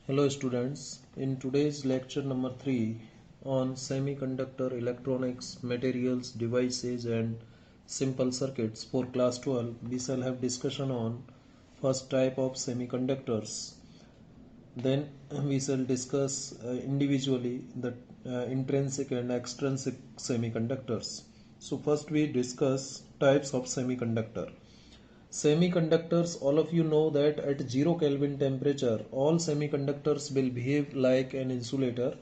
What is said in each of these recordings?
Hello students, in today's lecture number 3 on semiconductor electronics, materials, devices and simple circuits for class 12, we shall have discussion on first type of semiconductors. Then we shall discuss individually the intrinsic and extrinsic semiconductors. So first we discuss types of semiconductor. Semiconductors, all of you know that at 0 Kelvin temperature all semiconductors will behave like an insulator.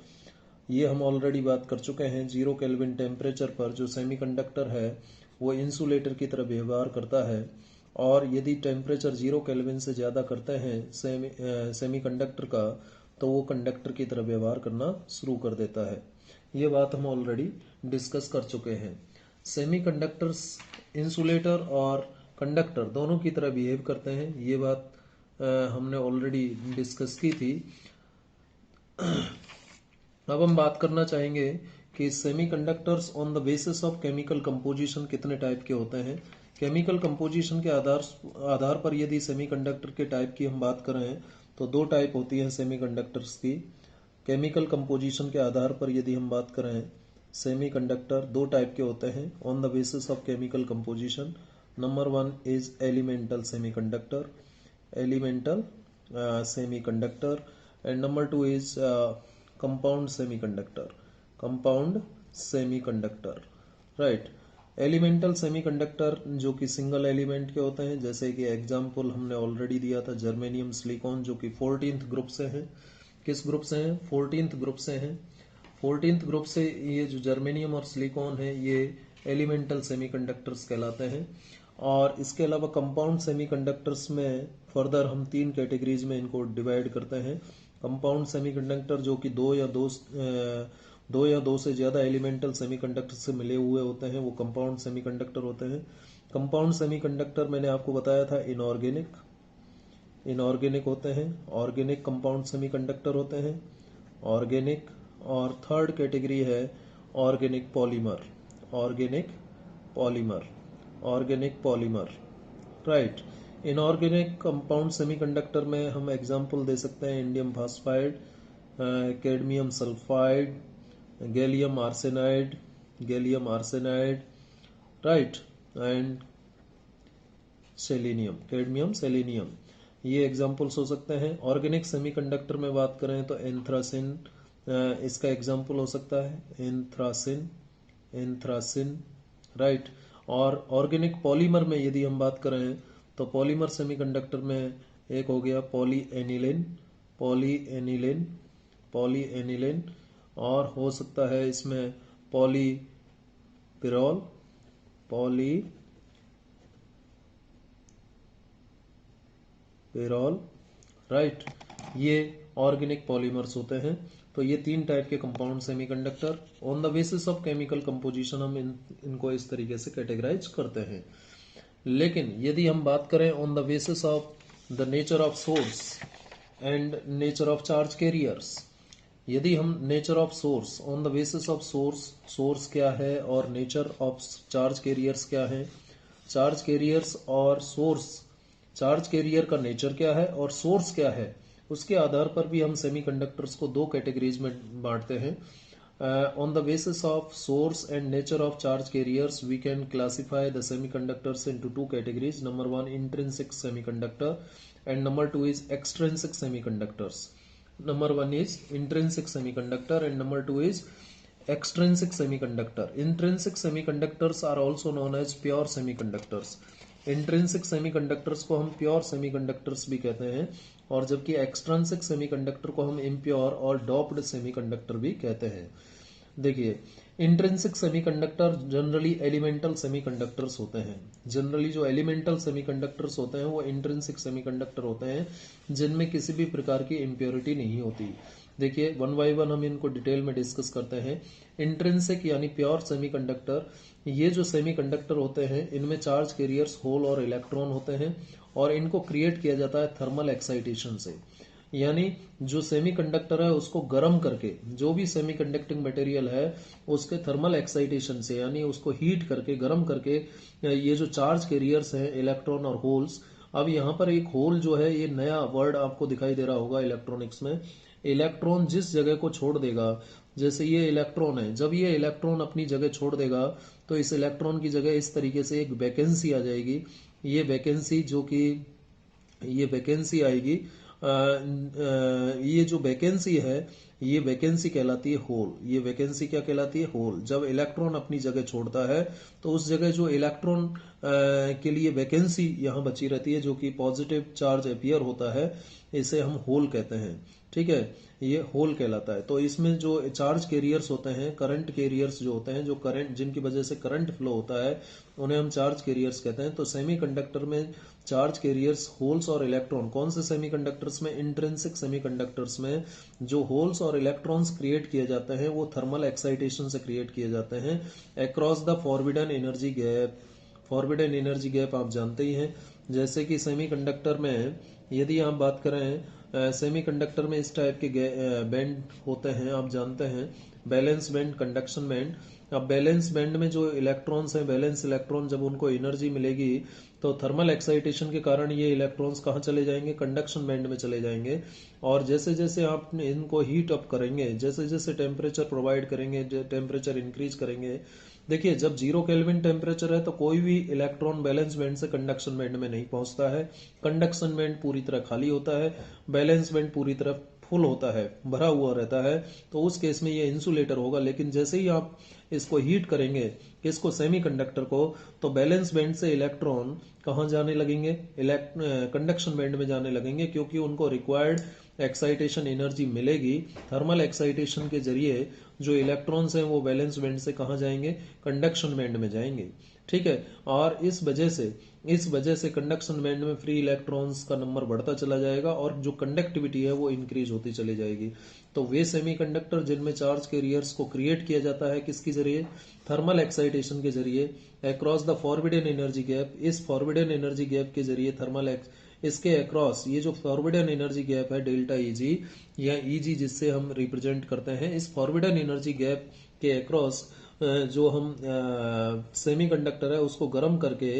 ये हम already बात कर चुके हैं. 0 kelvin temperature पर जो semiconductor है वो इंसुलेटर की तरह व्यवहार करता है, और यदि टेम्परेचर 0 केल्विन से ज़्यादा करते हैं सेमीकंडक्टर का तो वो कंडक्टर की तरह व्यवहार करना शुरू कर देता है. ये बात हम ऑलरेडी डिस्कस कर चुके हैं. सेमीकंडक्टर्स इंसुलेटर और कंडक्टर दोनों की तरह बिहेव करते हैं, ये बात हमने ऑलरेडी डिस्कस की थी. अब हम बात करना चाहेंगे कि semiconductors on the basis of chemical composition कितने टाइप के होते हैं. केमिकल कंपोजिशन के आधार पर यदि सेमीकंडक्टर के टाइप की हम बात करें तो दो टाइप होती है सेमीकंडक्टर्स की. केमिकल कंपोजिशन के आधार पर यदि हम बात करें सेमीकंडक्टर दो टाइप के होते हैं on the basis of chemical composition. Number 1 is elemental semiconductor, and number 2 is compound semiconductor, right. Elemental semiconductor जो कि सिंगल एलिमेंट के होते हैं, जैसे कि एग्जांपल हमने ऑलरेडी दिया था जर्मेनियम सिलिकॉन, जो कि 14th ग्रुप से हैं. किस ग्रुप से हैं? 14th ग्रुप से हैं. 14th ग्रुप से ये जो जर्मेनियम और सिलिकॉन है ये एलिमेंटल सेमीकंडक्टर्स कहलाते हैं. और इसके अलावा कंपाउंड सेमीकंडक्टर्स में फर्दर हम तीन कैटेगरीज में इनको डिवाइड करते हैं. कंपाउंड सेमीकंडक्टर जो कि दो या दो से ज़्यादा एलिमेंटल सेमीकंडक्टर से मिले हुए होते हैं, वो कंपाउंड सेमीकंडक्टर होते हैं. कंपाउंड सेमीकंडक्टर मैंने आपको बताया था इनऑर्गेनिक होते हैं. ऑर्गेनिक कंपाउंड सेमीकंडक्टर होते हैं, ऑर्गेनिक. और थर्ड कैटेगरी है organic polymer, right. Inorganic compound semiconductor में हम एग्जांपल दे सकते हैं indium phosphide, cadmium sulphide, gallium arsenide, right, and cadmium selenium. ये एग्जांपल्स हो सकते हैं. ऑर्गेनिक सेमीकंडक्टर में बात करें तो एंथ्रासिन इसका एग्जांपल हो सकता है, एंथ्रासिन, राइट. और ऑर्गेनिक पॉलीमर में यदि हम बात करें तो पॉलीमर सेमीकंडक्टर में एक हो गया पॉलीएनिलिन, और हो सकता है इसमें पॉलीपिरॉल, राइट. ये ऑर्गेनिक पॉलीमर्स होते हैं. तो ये तीन टाइप के compound semiconductor on the basis of chemical composition हम इनको इस तरीके से कैटेगराइज करते हैं. लेकिन यदि हम बात करें on the basis of the nature of source and nature of charge carriers, यदि हम nature of source on the basis of source क्या है और नेचर ऑफ चार्ज कैरियर्स क्या है, चार्ज कैरियर्स और सोर्स, चार्ज कैरियर का नेचर क्या है और सोर्स क्या है, उसके आधार पर भी हम सेमीकंडक्टर्स को दो कैटेगरीज में बांटते हैं. On the basis of source and nature of charge carriers we can classify the semiconductors into two categories. Number 1 intrinsic semiconductor and number 2 is extrinsic semiconductors. Number 1 is intrinsic semiconductor and number 2 is extrinsic semiconductor. Intrinsic semiconductors are also known as pure semiconductors. Intrinsic semiconductors को हम pure semiconductors भी कहते हैं, और जबकि extrinsic semiconductor को हम impure और doped semiconductor भी कहते हैं. देखिए, intrinsic semiconductor generally elemental semiconductors होते हैं. जनरली जो एलिमेंटल सेमीकंडक्टर्स होते हैं वो इंट्रिंसिक सेमीकंडक्टर होते हैं जिनमें किसी भी प्रकार की इम्प्योरिटी नहीं होती. देखिए, वन बाय वन हम इनको डिटेल में डिस्कस करते हैं. इंट्रिंसिक यानी प्योर सेमीकंडक्टर, ये जो सेमीकंडक्टर होते हैं इनमें चार्ज कैरियर्स होल और इलेक्ट्रॉन होते हैं, और इनको क्रिएट किया जाता है थर्मल एक्साइटेशन से. यानी जो सेमीकंडक्टर है उसको गर्म करके, जो भी सेमीकंडक्टिंग मटेरियल है उसके थर्मल एक्साइटेशन से, यानी उसको हीट करके गर्म करके ये जो चार्ज कैरियर्स हैं इलेक्ट्रॉन और होल्स अब यहाँ पर एक होल जो है, ये नया वर्ड आपको दिखाई दे रहा होगा इलेक्ट्रॉनिक्स में। इलेक्ट्रॉन जिस जगह को छोड़ देगा, जैसे ये इलेक्ट्रॉन है, जब ये इलेक्ट्रॉन अपनी जगह छोड़ देगा तो इस इलेक्ट्रॉन की जगह इस तरीके से एक वैकेंसी आ जाएगी। ये वैकेंसी जो कि ये वैकेंसी आएगी, ये जो वैकेंसी है, ये वैकेंसी कहलाती है होल। ये वैकेंसी क्या कहलाती है? होल। जब इलेक्ट्रॉन अपनी जगह छोड़ता है तो उस जगह जो इलेक्ट्रॉन के लिए वैकेंसी यहाँ बची रहती है, जो कि पॉजिटिव चार्ज अपीयर होता है, इसे हम होल कहते हैं। ठीक है, ये होल कहलाता है। तो इसमें जो चार्ज कैरियर्स होते हैं, करंट कैरियर्स जो होते हैं, जो करंट जिनकी वजह से करंट फ्लो होता है, उन्हें हम चार्ज कैरियर्स कहते हैं। तो सेमीकंडक्टर में चार्ज कैरियर्स होल्स और इलेक्ट्रॉन, कौन से सेमीकंडक्टर्स में? इंट्रिंसिक सेमीकंडक्टर्स में जो होल्स और इलेक्ट्रॉन्स क्रिएट किए जाते हैं वो थर्मल एक्साइटेशन से क्रिएट किए जाते हैं across the forbidden energy gap. Forbidden energy gap आप जानते ही हैं। जैसे कि सेमीकंडक्टर में यदि आप बात करें, सेमीकंडक्टर में इस टाइप के बैंड होते हैं, आप जानते हैं, बैलेंस बैंड, कंडक्शन बैंड। अब बैलेंस बैंड में जो इलेक्ट्रॉन्स हैं, बैलेंस इलेक्ट्रॉन, जब उनको एनर्जी मिलेगी तो थर्मल एक्साइटेशन के कारण ये इलेक्ट्रॉन्स कहाँ चले जाएंगे? कंडक्शन बैंड में चले जाएंगे। और जैसे जैसे आप इनको हीट अप करेंगे, जैसे जैसे टेम्परेचर प्रोवाइड करेंगे, टेम्परेचर इंक्रीज करेंगे, देखिए जब 0 केल्विन टेम्परेचर है तो कोई भी इलेक्ट्रॉन बैलेंस बैंड से कंडक्शन बैंड में नहीं पहुंचता है। कंडक्शन बैंड पूरी तरह खाली होता है, बैलेंस बैंड पूरी तरह फुल होता है, भरा हुआ रहता है। तो उस केस में ये इंसुलेटर होगा। लेकिन जैसे ही आप इसको हीट करेंगे, इसको सेमीकंडक्टर को, तो बैलेंस बैंड से इलेक्ट्रॉन कहाँ जाने लगेंगे? कंडक्शन बैंड में जाने लगेंगे, क्योंकि उनको रिक्वायर्ड एक्साइटेशन एनर्जी मिलेगी। थर्मल एक्साइटेशन के जरिए जो इलेक्ट्रॉन्स हैं वो बैलेंस बैंड से कहाँ जाएंगे? कंडक्शन बैंड में जाएंगे। ठीक है, और इस वजह से कंडक्शन बैंड में फ्री इलेक्ट्रॉन्स का नंबर बढ़ता चला जाएगा और जो कंडक्टिविटी है वो इंक्रीज होती चली जाएगी। तो वे सेमीकंडक्टर जिनमें चार्ज कैरियर्स को क्रिएट किया जाता है किसके जरिए? थर्मल एक्साइटेशन के जरिए across the forbidden energy gap. इस फॉरबिडन एनर्जी गैप के जरिए इसके अक्रॉस ये जो फॉरबिडन एनर्जी गैप है डेल्टा ईजी या ईजी जिससे हम रिप्रेजेंट करते हैं, इस फॉरबिडन एनर्जी गैप के अक्रॉस जो हम सेमीकंडक्टर है उसको गर्म करके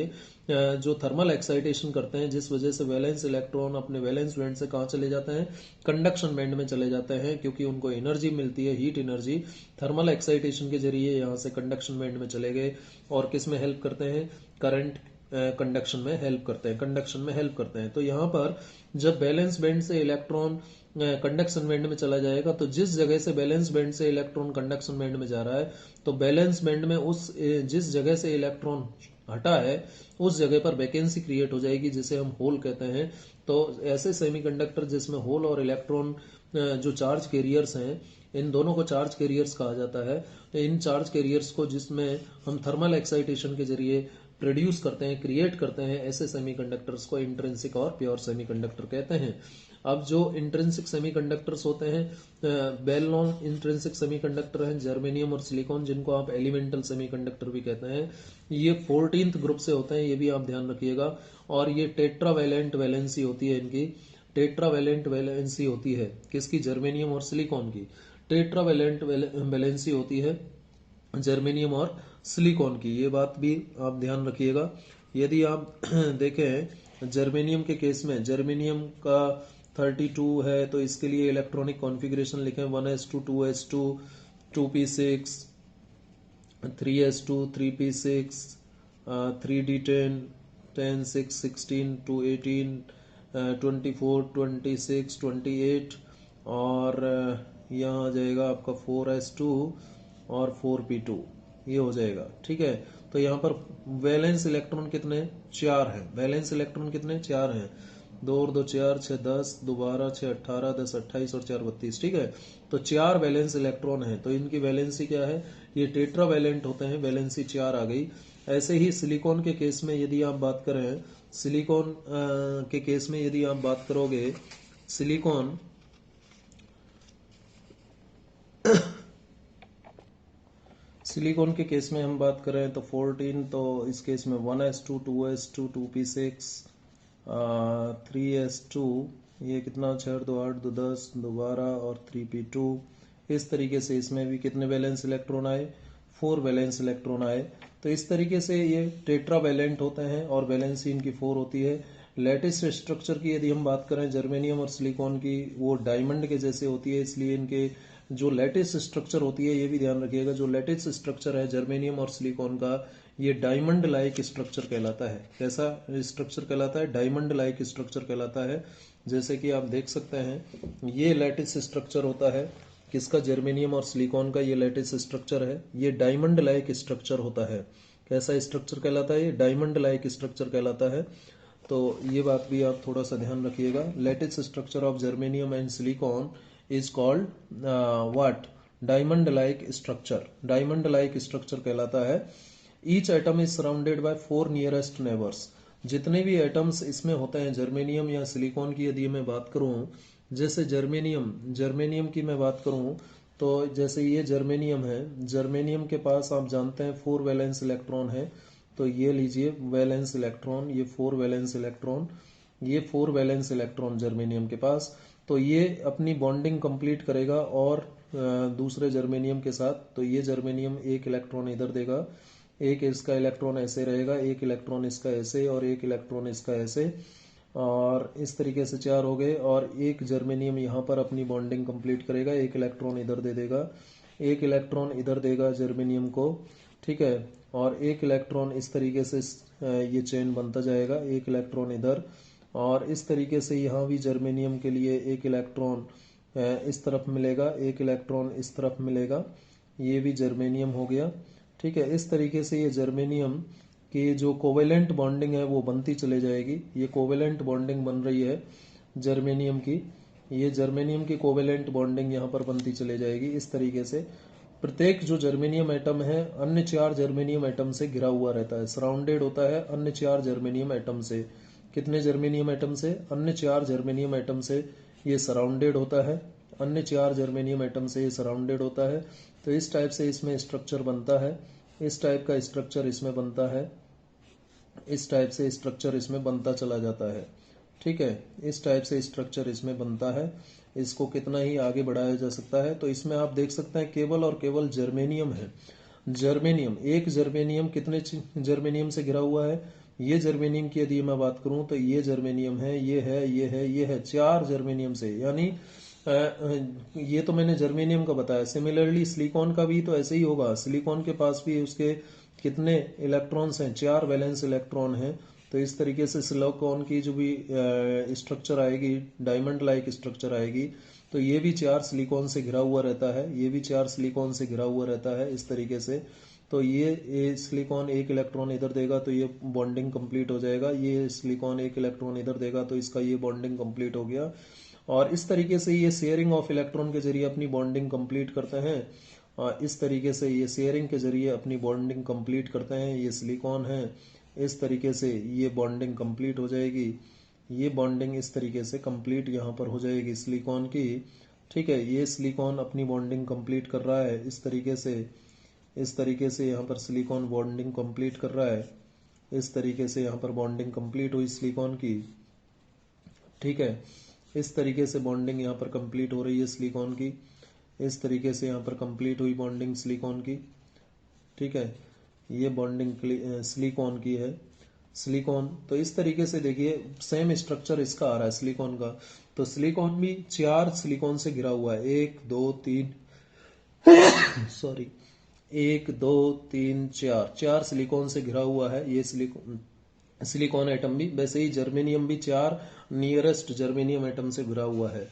जो थर्मल एक्साइटेशन करते हैं, जिस वजह से वैलेंस इलेक्ट्रॉन अपने वैलेंस बैंड से कहाँ चले जाते हैं? कंडक्शन बैंड में चले जाते हैं, क्योंकि उनको एनर्जी मिलती है, हीट एनर्जी। थर्मल एक्साइटेशन के जरिए यहाँ से कंडक्शन बैंड में चले गए और किस में हेल्प करते हैं? करंट कंडक्शन में हेल्प करते हैं। तो यहाँ पर जब बैलेंस बैंड से इलेक्ट्रॉन कंडक्शन बैंड में चला जाएगा, तो जिस जगह से बैलेंस बैंड से इलेक्ट्रॉन कंडक्शन बैंड में जा रहा है, तो बैलेंस बैंड में जिस जगह से इलेक्ट्रॉन हटा है उस जगह पर वैकेंसी क्रिएट हो जाएगी, जिसे हम होल कहते हैं। तो ऐसे सेमीकंडक्टर जिसमें होल और इलेक्ट्रॉन जो चार्ज कैरियर्स हैं, इन दोनों को चार्ज कैरियर्स कहा जाता है। तो इन चार्ज कैरियर्स को जिसमें हम थर्मल एक्साइटेशन के जरिए प्रोड्यूस करते हैं, क्रिएट करते हैं, ऐसे सेमीकंडक्टर्स को इंट्रिंसिक और प्योर सेमीकंडक्टर कहते हैं। अब जो इंट्रिंसिक सेमीकंडक्टर्स होते हैं, वेल नोन इंट्रिंसिक सेमीकंडक्टर हैं जर्मेनियम और सिलिकॉन, जिनको आप एलिमेंटल सेमीकंडक्टर भी कहते हैं। ये 14th ग्रुप से होते हैं, ये भी आप ध्यान रखिएगा। और ये टेट्रावैलेंट वैलेंसी होती है इनकी, टेट्रावैलेंट वैलेंसी होती है किसकी? जर्मेनियम और सिलिकॉन की। टेट्रावैलेंट वैलेंसी होती है जर्मेनियम और सिलिकॉन की, ये बात भी आप ध्यान रखिएगा। यदि आप देखें जर्मेनियम के केस में, जर्मेनियम का 32 है, तो इसके लिए इलेक्ट्रॉनिक कॉन्फ़िगरेशन लिखें 1s2 2s2 2p6 3s2 3p6 3d10 10 6 16 2 18 24 26 28 और यहाँ आ जाएगा आपका 4s2 और 4p2, ये हो जाएगा। ठीक है, तो यहाँ पर वैलेंस इलेक्ट्रॉन कितने? 4 हैं। वैलेंस इलेक्ट्रॉन कितने? 4 हैं। 2 और 2 4, 6 10, 2 12, 6 18, 10 28 और 4 32। ठीक है, तो 4 वैलेंस इलेक्ट्रॉन हैं। तो इनकी वैलेंसी क्या है? ये टेट्रावैलेंट होते हैं, वैलेंसी 4 आ गई। ऐसे ही सिलिकॉन के केस में यदि आप बात करें, सिलिकॉन के केस में यदि आप बात करोगे, सिलिकॉन सिलिकॉन के केस में हम बात करें तो 14, तो इस केस में 1s2 2s2 2p6 3s2, ये कितना? 6 2 8 2 10 2 12 और 3p2। इस तरीके से इसमें भी कितने वैलेंस इलेक्ट्रॉन आए? 4 वैलेंस इलेक्ट्रॉन आए। तो इस तरीके से ये टेट्रावैलेंट होते हैं और वैलेंसी इनकी 4 होती है। लैटिस स्ट्रक्चर की यदि हम बात करें जर्मेनियम और सिलिकॉन की, वो डायमंड के जैसे होती है, इसलिए इनके जो लैटिस स्ट्रक्चर होती है, ये भी ध्यान रखिएगा, जो लैटिस स्ट्रक्चर है जर्मेनियम और सिलिकॉन का, ये डायमंड लाइक स्ट्रक्चर कहलाता है। कैसा स्ट्रक्चर कहलाता है? डायमंड लाइक स्ट्रक्चर कहलाता है। जैसे कि आप देख सकते हैं, ये लैटिस स्ट्रक्चर होता है किसका? जर्मेनियम और सिलिकॉन का ये लैटिस स्ट्रक्चर है, ये डायमंड लाइक स्ट्रक्चर होता है। कैसा स्ट्रक्चर कहलाता है? ये डायमंड लाइक स्ट्रक्चर कहलाता है। तो ये बात भी आप थोड़ा सा ध्यान रखिएगा। Lattice structure of germanium and silicon is called what? Diamond like structure. Diamond like structure कहलाता है। Each atom is surrounded by 4 nearest neighbours. जितने भी एटम्स इसमें होते हैं जर्मेनियम या सिलिकॉन की यदि मैं बात करूं, जैसे जर्मेनियम की मैं बात करूं, तो जैसे ये जर्मेनियम है, जर्मेनियम के पास आप जानते हैं 4 वैलेंस इलेक्ट्रॉन है। तो ये लीजिए वैलेंस इलेक्ट्रॉन, ये 4 वैलेंस इलेक्ट्रॉन, ये 4 वैलेंस इलेक्ट्रॉन जर्मेनियम के पास। तो ये अपनी बॉन्डिंग कंप्लीट करेगा और दूसरे जर्मेनियम के साथ। तो ये जर्मेनियम एक इलेक्ट्रॉन इधर देगा, एक इसका इलेक्ट्रॉन ऐसे रहेगा, एक इलेक्ट्रॉन इसका ऐसे और एक इलेक्ट्रॉन इसका ऐसे, और इस तरीके से 4 हो गए। और एक जर्मेनियम यहाँ पर अपनी बॉन्डिंग कंप्लीट करेगा, एक इलेक्ट्रॉन इधर दे देगा, एक इलेक्ट्रॉन इधर देगा जर्मेनियम को, ठीक है, और एक इलेक्ट्रॉन इस तरीके से ये चेन बनता जाएगा, एक इलेक्ट्रॉन इधर, और इस तरीके से यहाँ भी जर्मेनियम के लिए एक इलेक्ट्रॉन इस तरफ मिलेगा, एक इलेक्ट्रॉन इस तरफ मिलेगा, ये भी जर्मेनियम हो गया, ठीक है। इस तरीके से ये जर्मेनियम की जो कोवेलेंट बॉन्डिंग है वो बनती चले जाएगी। ये कोवेलेंट बॉन्डिंग बन रही है जर्मेनियम की, ये जर्मेनियम की कोवेलेंट बॉन्डिंग यहाँ पर बनती चले जाएगी। इस तरीके से प्रत्येक जो जर्मेनियम एटम है अन्य 4 जर्मेनियम एटम से घिरा हुआ रहता है, सराउंडेड होता है अन्य 4 जर्मेनियम एटम से। कितने जर्मेनियम एटम से? अन्य 4 जर्मेनियम एटम से ये सराउंडेड होता है, अन्य 4 जर्मेनियम एटम से ये सराउंडेड होता है। तो इस टाइप से इसमें स्ट्रक्चर बनता है, इस टाइप का स्ट्रक्चर इसमें बनता है, इस टाइप से स्ट्रक्चर इसमें बनता चला जाता है, ठीक है। इस टाइप से स्ट्रक्चर इसमें बनता है। इसको कितना ही आगे बढ़ाया जा सकता है। तो इसमें आप देख सकते हैं केवल और केवल जर्मेनियम है। जर्मेनियम, एक जर्मेनियम कितने जर्मेनियम से घिरा हुआ है? ये जर्मेनियम की यदि मैं बात करूं तो ये जर्मेनियम है, ये है, ये है, ये है, 4 जर्मेनियम से। यानी ये तो मैंने जर्मेनियम का बताया। सिमिलरली सिलिकॉन का भी तो ऐसे ही होगा। सिलिकॉन के पास भी उसके कितने इलेक्ट्रॉन्स हैं? 4 वैलेंस इलेक्ट्रॉन हैं। तो इस तरीके से सिलिकॉन की जो भी स्ट्रक्चर आएगी, डायमंड लाइक स्ट्रक्चर आएगी, तो ये भी 4 सिलिकॉन से घिरा हुआ रहता है, ये भी 4 सिलिकॉन से घिरा हुआ रहता है, इस तरीके से। तो ये सिलिकॉन एक इलेक्ट्रॉन इधर देगा तो ये बॉन्डिंग कंप्लीट हो जाएगा, ये सिलिकॉन एक इलेक्ट्रॉन इधर देगा तो इसका ये बॉन्डिंग कंप्लीट हो गया। और इस तरीके से ये शेयरिंग ऑफ इलेक्ट्रॉन के जरिए अपनी बॉन्डिंग कंप्लीट करते हैं। इस तरीके से ये शेयरिंग के जरिए अपनी बॉन्डिंग कंप्लीट करते हैं। ये सिलिकॉन है, इस तरीके से ये बॉन्डिंग कंप्लीट हो जाएगी। ये बॉन्डिंग इस तरीके से कंप्लीट यहाँ पर हो जाएगी सिलिकॉन की, ठीक है। ये सिलिकॉन अपनी बॉन्डिंग कंप्लीट कर रहा है इस तरीके से, इस तरीके से यहाँ पर सिलिकॉन बॉन्डिंग कंप्लीट कर रहा है, इस तरीके से यहाँ पर बॉन्डिंग कंप्लीट हुई सिलिकॉन की, ठीक है। इस तरीके से बॉन्डिंग यहाँ पर कंप्लीट हो रही है सिलिकॉन की, इस तरीके से यहाँ पर कंप्लीट हुई बॉन्डिंग सिलिकॉन की, ठीक है। ये बॉन्डिंग सिलिकॉन की है, सिलिकॉन। तो इस तरीके से देखिए सेम स्ट्रक्चर इसका आ रहा है सिलिकॉन का। तो सिलिकॉन भी 4 सिलिकॉन से घिरा हुआ है, 1 2 3 सॉरी 1 2 3 4 सिलिकॉन से घिरा हुआ है ये सिलिकॉन एटम भी। वैसे ही जर्मेनियम भी 4 नियरेस्ट जर्मेनियम एटम से घिरा हुआ है।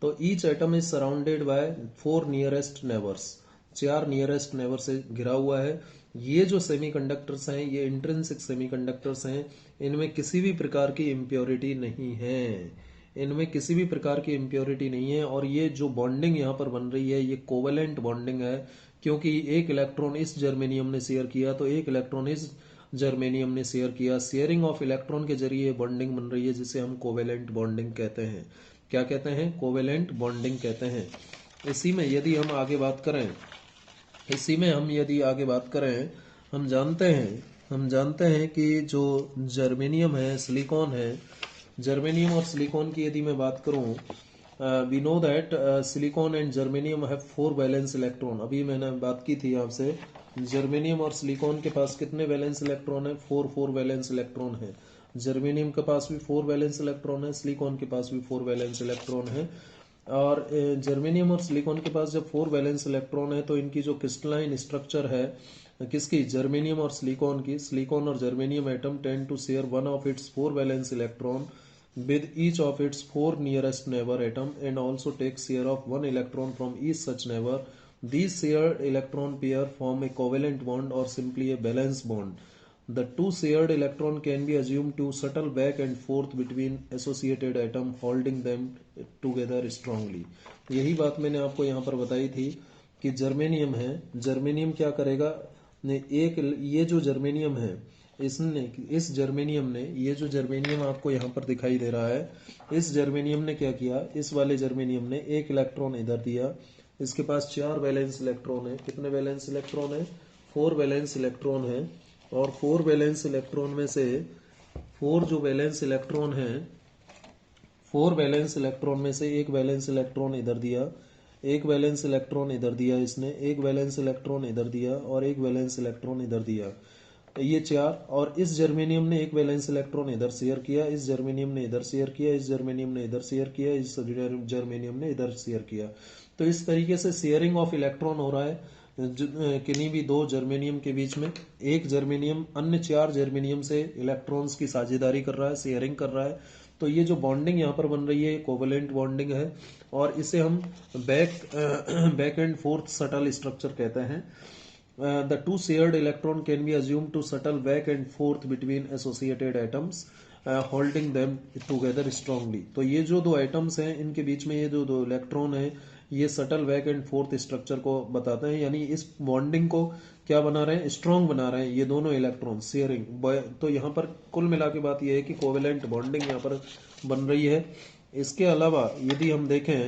तो each atom is surrounded by 4 nearest neighbours, 4 nearest neighbour से घिरा हुआ है। ये जो सेमीकंडक्टर्स हैं ये इंट्रिंसिक सेमीकंडक्टर्स हैं, इनमें किसी भी प्रकार की इम्प्योरिटी नहीं है, इनमें किसी भी प्रकार की इम्प्योरिटी नहीं है। और ये जो बॉन्डिंग यहाँ पर बन रही है ये कोवेलेंट बॉन्डिंग है, क्योंकि एक इलेक्ट्रॉन इस जर्मेनियम ने शेयर किया तो एक इलेक्ट्रॉन इस जर्मेनियम ने शेयर किया। शेयरिंग ऑफ इलेक्ट्रॉन के जरिए बॉन्डिंग बन रही है जिसे हम कोवेलेंट बॉन्डिंग कहते हैं। क्या कहते हैं? कोवेलेंट बॉन्डिंग कहते हैं। इसी में यदि हम आगे बात करें, इसी में हम यदि आगे बात करें, हम जानते हैं कि जो जर्मेनियम है, सिलिकॉन है, जर्मेनियम और सिलिकॉन की यदि मैं बात करूं, we know that silicon and germanium have 4 valence electron. अभी मैंने बात की थी आपसे, जर्मेनियम और सिलिकॉन के पास कितने वैलेंस इलेक्ट्रॉन है? 4 वैलेंस इलेक्ट्रॉन है। जर्मेनियम के पास भी 4 वैलेंस इलेक्ट्रॉन है, सिलिकॉन के पास भी 4 वैलेंस इलेक्ट्रॉन है। और जर्मेनियम और सिलिकॉन के पास जब 4 वैलेंस इलेक्ट्रॉन है तो इनकी जो क्रिस्टलाइन स्ट्रक्चर है, किसकी, जर्मेनियम और सिलिकॉन की, सिलिकॉन और germanium atom tend to share one of its 4 valence electron with each of its 4 nearest neighbor atom and also takes share of 1 electron from each such neighbor. These shared electron pair form a covalent bond or simply a valence bond. The two shared electron can be assumed to shuttle back and forth between associated atom holding them together strongly. यही बात मैंने आपको यहाँ पर बताई थी कि germanium है, जर्मेनियम क्या करेगा, एक ये जो जर्मेनियम है इसने, इस जर्मेनियम ने, ये जो जर्मेनियम आपको यहाँ पर दिखाई दे रहा है, इस जर्मेनियम ने क्या किया, इस वाले जर्मेनियम ने एक इलेक्ट्रॉन इधर दिया, इसके पास 4 वैलेंस इलेक्ट्रॉन है। कितने वैलेंस इलेक्ट्रॉन है, 4 वैलेंस इलेक्ट्रॉन है। और 4 वैलेंस इलेक्ट्रॉन में से 4 जो वैलेंस इलेक्ट्रॉन है, 4 वैलेंस इलेक्ट्रॉन में से एक वैलेंस इलेक्ट्रॉन इधर दिया, एक वैलेंस इलेक्ट्रॉन इधर दिया इसने, एक वैलेंस इलेक्ट्रॉन इधर दिया और एक वैलेंस इलेक्ट्रॉन इधर दिया, ये 4। और इस जर्मेनियम ने एक वैलेंस इलेक्ट्रॉन इधर शेयर किया, इस जर्मेनियम ने इधर शेयर किया, इस जर्मेनियम ने इधर शेयर किया, इस जर्मेनियम ने इधर शेयर किया। तो इस तरीके से शेयरिंग ऑफ इलेक्ट्रॉन हो रहा है किन्हीं भी दो जर्मेनियम के बीच में। एक जर्मेनियम अन्य 4 जर्मेनियम से इलेक्ट्रॉन्स की साझेदारी कर रहा है, शेयरिंग कर रहा है। तो ये जो बॉन्डिंग यहाँ पर बन रही है कोवेलेंट बॉन्डिंग है और इसे हम back and fourth subtle structure कहते हैं। The two shared electron can be assumed to shuttle back and forth between associated atoms, holding them together strongly. तो ये जो दो एटम्स हैं इनके बीच में ये जो दो इलेक्ट्रॉन है ये subtle back and fourth structure को बताते हैं, यानी इस बॉन्डिंग को क्या बना रहे हैं, स्ट्रॉन्ग बना रहे हैं ये दोनों इलेक्ट्रॉन शेयरिंग। तो यहाँ पर कुल मिला के बात यह है कि कोवेलेंट बॉन्डिंग यहाँ पर बन रही है। इसके अलावा यदि हम देखें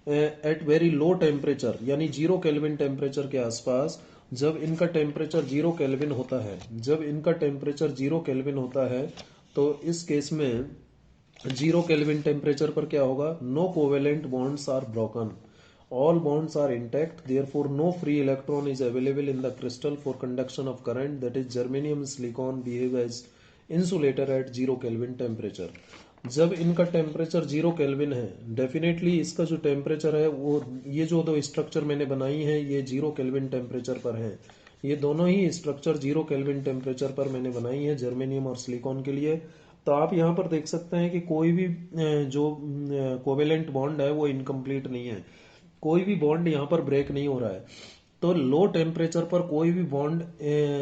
एट वेरी लो टेम्परेचर यानी 0 केल्विन टेम्परेचर के आसपास, जब इनका टेम्परेचर 0 केल्विन होता है, जब इनका टेम्परेचर 0 केल्विन होता है तो इस केस में 0 केल्विन टेम्परेचर पर क्या होगा, no covalent bonds are broken, all bonds are intact, therefore no free electron is available in the crystal for conduction of current, that is germanium silicon behave as insulator at 0 Kelvin temperature. जब इनका temperature 0 kelvin है, definitely इसका जो temperature है वो, ये जो दो स्ट्रक्चर मैंने बनाई है ये 0 केल्विन टेम्परेचर पर है। ये दोनों ही स्ट्रक्चर 0 केल्विन टेम्परेचर पर मैंने बनाई है जर्मेनियम और सिलिकॉन के लिए। तो आप यहाँ पर देख सकते हैं कि कोई भी जो कोवेलेंट बॉन्ड है वो इनकम्प्लीट नहीं है, कोई भी बॉन्ड यहाँ पर ब्रेक नहीं हो रहा है। तो लो टेम्परेचर पर कोई भी बॉन्ड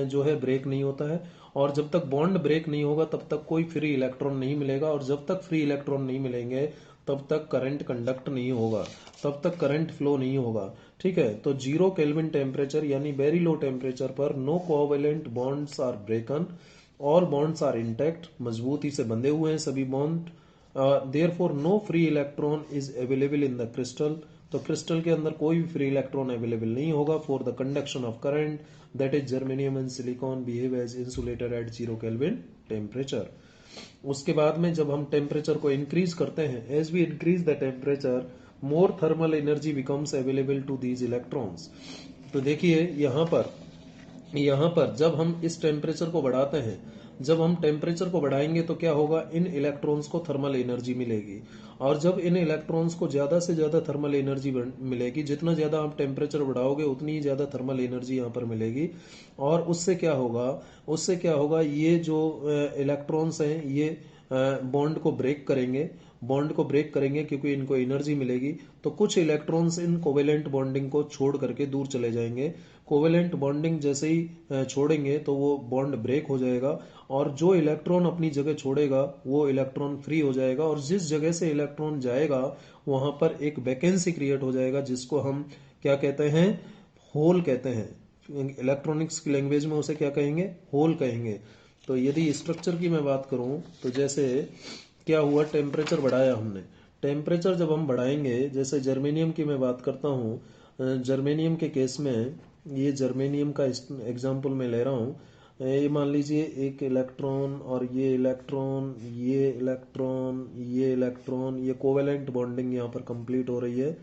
जो है ब्रेक नहीं होता है, और जब तक बॉन्ड ब्रेक नहीं होगा तब तक कोई फ्री इलेक्ट्रॉन नहीं मिलेगा, और जब तक फ्री इलेक्ट्रॉन नहीं मिलेंगे तब तक करंट कंडक्ट नहीं होगा, तब तक करंट फ्लो नहीं होगा। ठीक है, तो 0 केल्विन टेम्परेचर यानी वेरी लो टेम्परेचर पर no covalent bonds are broken, all bonds are intact, मजबूती से बंधे हुए हैं सभी bond. Therefore no free electron is available in the crystal, तो क्रिस्टल के अंदर कोई भी फ्री इलेक्ट्रॉन अवेलेबल नहीं होगा for the conduction of current, that is germanium and silicon behave as insulator at 0 kelvin temperature. उसके बाद में जब हम टेम्परेचर को इंक्रीज करते हैं, as we increase the temperature more thermal energy becomes available to these electrons. तो देखिए यहाँ पर जब हम इस टेम्परेचर को बढ़ाते हैं, जब हम टेम्परेचर को बढ़ाएंगे तो क्या होगा, इन इलेक्ट्रॉन्स को थर्मल एनर्जी मिलेगी, और जब इन इलेक्ट्रॉन्स को ज्यादा से ज्यादा थर्मल एनर्जी मिलेगी, जितना ज्यादा आप टेम्परेचर बढ़ाओगे उतनी ही ज्यादा थर्मल एनर्जी यहाँ पर मिलेगी। और उससे क्या होगा, ये जो इलेक्ट्रॉन्स हैं ये बॉन्ड को ब्रेक करेंगे क्योंकि इनको एनर्जी मिलेगी। तो कुछ इलेक्ट्रॉन्स इन कोवेलेंट बॉन्डिंग को छोड़ करके दूर चले जाएंगे। कोवेलेंट बॉन्डिंग जैसे ही छोड़ेंगे तो वो बॉन्ड ब्रेक हो जाएगा, और जो इलेक्ट्रॉन अपनी जगह छोड़ेगा वो इलेक्ट्रॉन फ्री हो जाएगा, और जिस जगह से इलेक्ट्रॉन जाएगा वहां पर एक वैकेंसी क्रिएट हो जाएगा, जिसको हम क्या कहते हैं, होल कहते हैं। इलेक्ट्रॉनिक्स की लैंग्वेज में उसे क्या कहेंगे, होल कहेंगे। तो यदि स्ट्रक्चर की मैं बात करूं तो जैसे क्या हुआ, टेम्परेचर बढ़ाया हमने, टेम्परेचर जब हम बढ़ाएंगे, जैसे जर्मेनियम की मैं बात करता हूँ, जर्मेनियम के केस में, ये जर्मेनियम का एग्जाम्पल मैं ले रहा हूँ, ये मान लीजिए एक इलेक्ट्रॉन और ये इलेक्ट्रॉन, ये इलेक्ट्रॉन, ये इलेक्ट्रॉन, ये कोवेलेंट बॉन्डिंग यहाँ पर कंप्लीट हो रही है।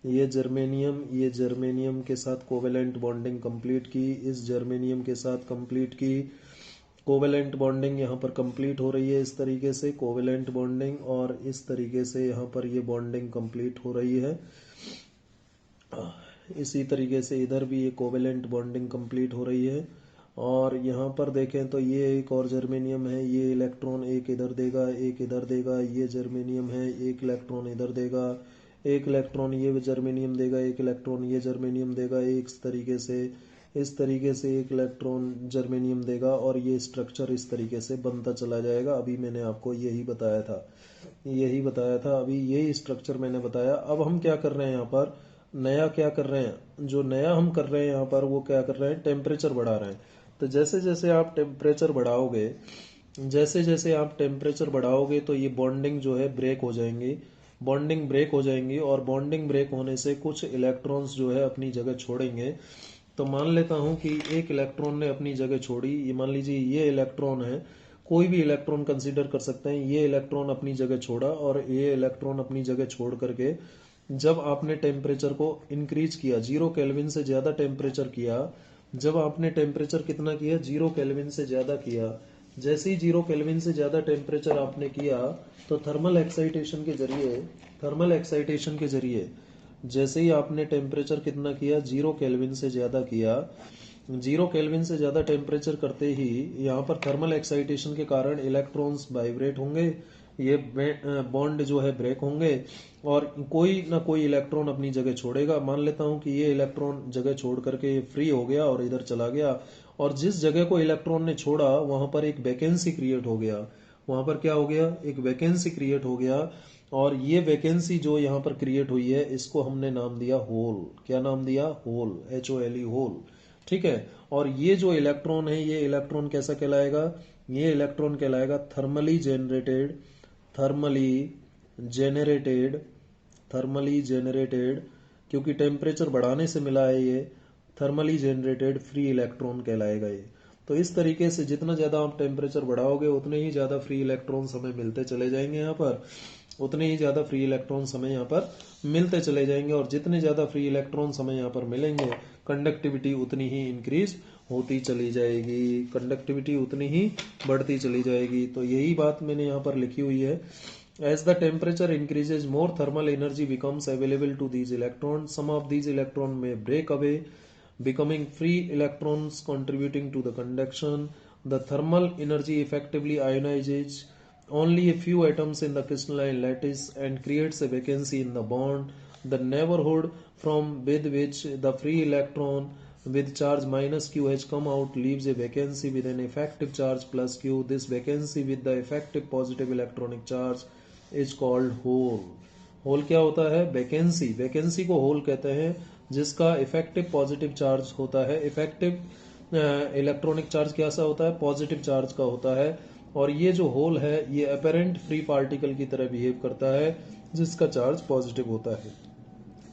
ये जर्मेनियम के साथ कोवेलेंट बॉन्डिंग कंप्लीट की, इस जर्मेनियम के साथ कंप्लीट की, कोवेलेंट बॉन्डिंग यहाँ पर कंप्लीट हो रही है इस तरीके से, कोवेलेंट बॉन्डिंग, और इस तरीके से यहाँ पर ये बॉन्डिंग कंप्लीट हो रही है। इसी तरीके से इधर भी ये कोवेलेंट बॉन्डिंग कंप्लीट हो रही है। और यहाँ पर देखें तो ये एक और जर्मेनियम है, ये इलेक्ट्रॉन एक इधर देगा एक इधर देगा, ये जर्मेनियम है, एक इलेक्ट्रॉन इधर देगा, एक इलेक्ट्रॉन ये जर्मेनियम देगा, एक इलेक्ट्रॉन ये जर्मेनियम देगा, इस तरीके से एक इलेक्ट्रॉन जर्मेनियम देगा, और ये स्ट्रक्चर इस तरीके से बनता चला जाएगा। अभी मैंने आपको यही बताया था, अभी यही स्ट्रक्चर मैंने बताया। अब हम क्या कर रहे हैं यहाँ पर, नया क्या कर रहे हैं, जो नया हम कर रहे हैं यहाँ पर वो क्या कर रहे हैं, टेम्परेचर बढ़ा रहे हैं। तो जैसे जैसे आप टेम्परेचर बढ़ाओगे तो ये बॉन्डिंग जो है ब्रेक हो जाएंगी, और बॉन्डिंग ब्रेक होने से कुछ इलेक्ट्रॉन्स जो है अपनी जगह छोड़ेंगे। तो मान लेता हूं कि एक इलेक्ट्रॉन ने अपनी जगह छोड़ी, ये मान लीजिए ये इलेक्ट्रॉन है, कोई भी इलेक्ट्रॉन कंसीडर कर सकते हैं, ये इलेक्ट्रॉन अपनी जगह छोड़ा, और ये इलेक्ट्रॉन अपनी जगह छोड़ करके जब आपने टेम्परेचर को इंक्रीज किया, 0 केल्विन से ज्यादा टेम्परेचर किया, जब आपने टेम्परेचर कितना किया, 0 केल्विन से ज्यादा किया, जैसे ही 0 केल्विन से ज्यादा टेम्परेचर आपने किया तो थर्मल एक्साइटेशन के जरिए जैसे ही आपने टेम्परेचर कितना किया, 0 केल्विन से ज्यादा किया, 0 केल्विन से ज्यादा टेम्परेचर करते ही यहाँ पर थर्मल एक्साइटेशन के कारण इलेक्ट्रॉन्स वाइब्रेट होंगे, ये बॉन्ड जो है ब्रेक होंगे, और कोई ना कोई इलेक्ट्रॉन अपनी जगह छोड़ेगा। मान लेता हूं कि ये इलेक्ट्रॉन जगह छोड़ करके फ्री हो गया और इधर चला गया, और जिस जगह को इलेक्ट्रॉन ने छोड़ा वहां पर एक वैकेंसी क्रिएट हो गया, वहां पर क्या हो गया, एक वैकेंसी क्रिएट हो गया, और ये वैकेंसी जो यहाँ पर क्रिएट हुई है इसको हमने नाम दिया होल। क्या नाम दिया, होल, HOLE, होल। ठीक है, और ये जो इलेक्ट्रॉन है, ये इलेक्ट्रॉन कैसा कहलाएगा, ये इलेक्ट्रॉन कहलाएगा थर्मली जेनरेटेड, क्योंकि टेम्परेचर बढ़ाने से मिला है, ये थर्मली जेनरेटेड फ्री इलेक्ट्रॉन कहलाएगा ये। तो इस तरीके से जितना ज्यादा आप टेम्परेचर बढ़ाओगे उतने ही ज्यादा फ्री इलेक्ट्रॉन्स हमें मिलते चले जाएंगे यहाँ पर, मिलते चले जाएंगे, और जितने ज्यादा फ्री इलेक्ट्रॉन्स हमें यहाँ पर मिलेंगे, कंडक्टिविटी उतनी ही इंक्रीज होती चली जाएगी, कंडक्टिविटी उतनी ही बढ़ती चली जाएगी। तो यही बात मैंने यहाँ पर लिखी हुई है। As the temperature increases, more thermal energy becomes available to these electrons. Some of these electrons may break away, becoming free electrons contributing to the conduction. The thermal energy effectively ionizes only a few atoms in the crystalline lattice and creates a vacancy in the bond. The neighborhood from with which the free electron with charge minus q has come out leaves a vacancy with an effective charge plus q. This vacancy with the effective positive electronic charge is called hole. Hole क्या होता है, vacancy को whole कहते हैं, जिसका effective positive charge होता है। Effective electronic charge कैसा होता है, पॉजिटिव चार्ज का होता है, और ये जो होल है ये अपेरेंट फ्री पार्टिकल की तरह बिहेव करता है, जिसका चार्ज पॉजिटिव होता है,